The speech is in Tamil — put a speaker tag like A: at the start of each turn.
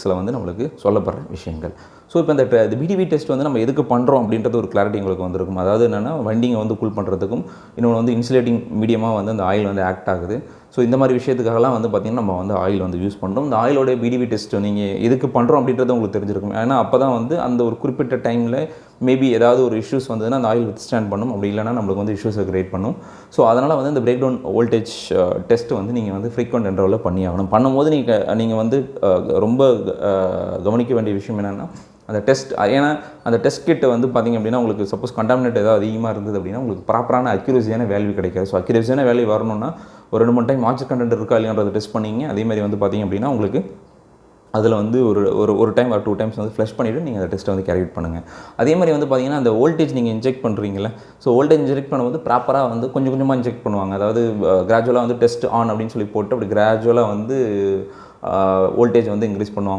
A: பேசிக்ஸில் வந்து நம்மளுக்கு சொல்லப்படுற விஷயங்கள். ஸோ இப்போ இந்த பிடிவி டெஸ்ட் வந்து நம்ம எதுக்கு பண்ணுறோம் அப்படின்றது ஒரு கிளாரிட்டி உங்களுக்கு வந்திருக்கும். அதாவது என்னென்னா வண்டிங்கை வந்து கூல் பண்ணுறதுக்கும் இன்னொன்று வந்து இன்சுலேட்டிங் மீடியமாக வந்து அந்த ஆயில் வந்து ஆக்ட் ஆகுது. ஸோ இந்த மாதிரி விஷயத்துக்காகலாம் வந்து பார்த்திங்கன்னா நம்ம வந்து ஆயில் வந்து யூஸ் பண்ணுறோம். இந்த ஆயிலோடைய பிடிவி டெஸ்ட் நீங்கள் எதுக்கு பண்ணுறோம் அப்படின்றது உங்களுக்கு தெரிஞ்சிருக்கும். ஏன்னா அப்போ தான் வந்து அந்த ஒரு குறிப்பிட்ட டைமில் மேபி ஏதாவது ஒரு இஷ்யூஸ் வந்ததுன்னா அந்த ஆயில் வித்ஸ்டாண்ட் பண்ணும். அப்படி இல்லைனா நம்மளுக்கு வந்து இஷ்யூஸை கிரியேட் பண்ணும். ஸோ அதனால் வந்து இந்த பிரேக் டவுன் வோல்டேஜ் டெஸ்ட் வந்து நீங்கள் வந்து ஃப்ரீக்வெண்ட் இன்டர்வலில் பண்ணி ஆகணும். பண்ணும்போது நீங்கள் வந்து ரொம்ப கவனிக்க வேண்டிய விஷயம் என்னென்னா அந்த டெஸ்ட். ஏன்னா அந்த டெஸ்ட் கிட்ட வந்து பார்த்திங்க அப்படின்னா உங்களுக்கு சப்போஸ் கண்டாமினேட் ஏதாவது அதிகமாக இருந்தது அப்படின்னா உங்களுக்கு ப்ராப்பரான அக்யூரஸியான வேல்யூ கிடைக்காது. ஸோ அக்யூரஸியான வேல்யூ வரணும்னா ஒரு 2-3 டைம் மாய்ச்சர் கண்டென்ட் இருக்கா இல்லையான்றதை டெஸ்ட் பண்ணிங்க. அதேமாதிரி வந்து பார்த்திங்க அப்படின்னா உங்களுக்கு அதில் வந்து ஒரு டைம் ஒரு 2 டைம்ஸ் வந்து ஃப்ளஷ் பண்ணிவிட்டு நீங்கள் அந்த டெஸ்ட்டை வந்து கேரி அவுட் பண்ணுங்கள். அதே மாதிரி வந்து பார்த்திங்கன்னா அந்த வோல்டேஜ் நீங்கள் இன்ஜெக்ட் பண்ணுறீங்களா, ஸோ வோல்டேஜ் இன்ஜெக்ட் பண்ணும்போது ப்ராப்பராக வந்து கொஞ்சம் கொஞ்சமாக இன்ஜெக்ட் பண்ணுவாங்க. அதாவது கிராஜுவலாக வந்து டெஸ்ட் ஆன் அப்படின்னு சொல்லி போட்டு அப்படி கிராஜுவலாக வந்து வோல்டேஜ் வந்து இன்க்ரீஸ் பண்ணுவாங்க.